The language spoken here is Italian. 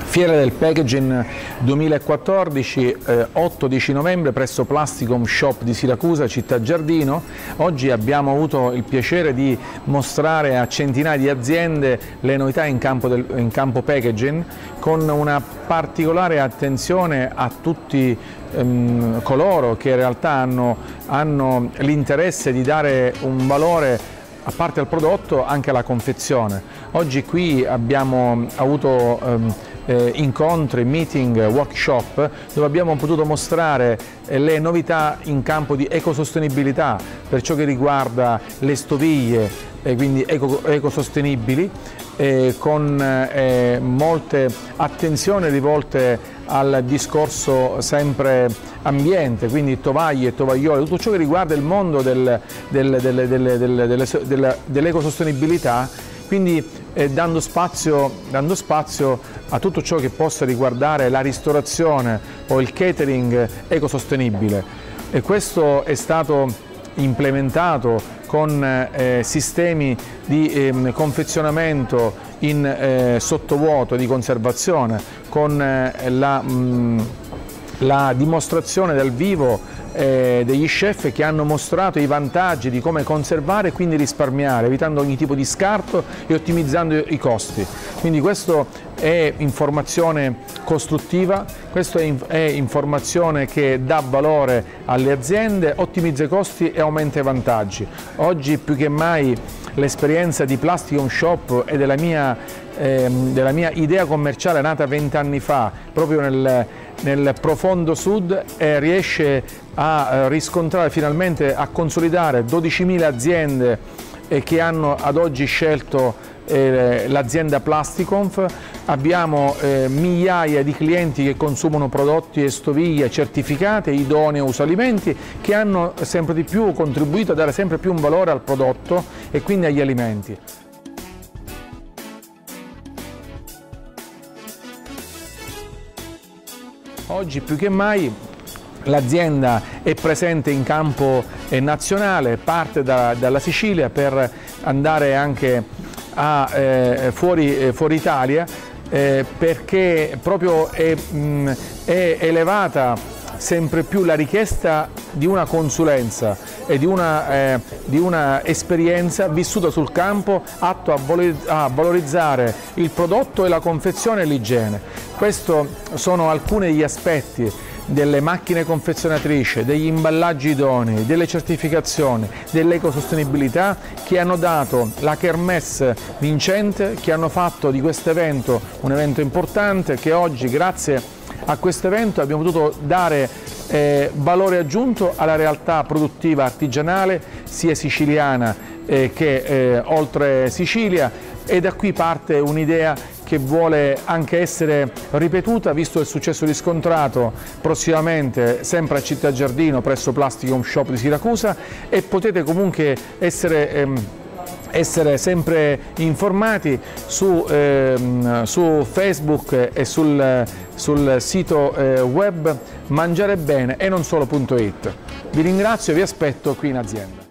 Fiera del Packaging 2014, 8-10 novembre presso Plasticom Shop di Siracusa, Città Giardino. Oggi abbiamo avuto il piacere di mostrare a centinaia di aziende le novità in campo packaging, con una particolare attenzione a tutti coloro che in realtà hanno l'interesse di dare un valore, a parte al prodotto, anche alla confezione. Oggi qui abbiamo avuto incontri, meeting, workshop, dove abbiamo potuto mostrare le novità in campo di ecosostenibilità per ciò che riguarda le stoviglie, quindi ecosostenibili, con molte attenzioni rivolte al discorso sempre ambiente, quindi tovaglie e tovagliole, tutto ciò che riguarda il mondo dell'ecosostenibilità, quindi dando spazio a tutto ciò che possa riguardare la ristorazione o il catering ecosostenibile. E questo è stato implementato con sistemi di confezionamento in sottovuoto, di conservazione, con la dimostrazione dal vivo degli chef che hanno mostrato i vantaggi di come conservare e quindi risparmiare, evitando ogni tipo di scarto e ottimizzando i costi. Quindi questo è informazione costruttiva, questa è informazione che dà valore alle aziende, ottimizza i costi e aumenta i vantaggi. Oggi più che mai l'esperienza di Plasticom Shop e della mia idea commerciale nata 20 anni fa, proprio nel profondo sud, riesce a riscontrare finalmente, a consolidare 12.000 aziende che hanno ad oggi scelto l'azienda Plasticom. Abbiamo migliaia di clienti che consumano prodotti e stoviglie certificate, idonee a uso alimenti, che hanno sempre di più contribuito a dare sempre più un valore al prodotto e quindi agli alimenti. Oggi più che mai l'azienda è presente in campo nazionale, parte dalla Sicilia per andare anche fuori Italia, perché proprio è elevata sempre più la richiesta di una consulenza e di una esperienza vissuta sul campo, atto a valorizzare il prodotto e la confezione e l'igiene. Questi sono alcuni degli aspetti delle macchine confezionatrici, degli imballaggi idonei, delle certificazioni, dell'ecosostenibilità, che hanno dato la kermesse vincente, che hanno fatto di questo evento un evento importante, che oggi, grazie a questo evento, abbiamo potuto dare valore aggiunto alla realtà produttiva artigianale, sia siciliana che oltre Sicilia, e da qui parte un'idea che vuole anche essere ripetuta, visto il successo riscontrato prossimamente sempre a Città Giardino presso Plasticom Shop di Siracusa, e potete comunque essere sempre informati su Facebook e sul sito web mangiarebene e non solo.it. Vi ringrazio e vi aspetto qui in azienda.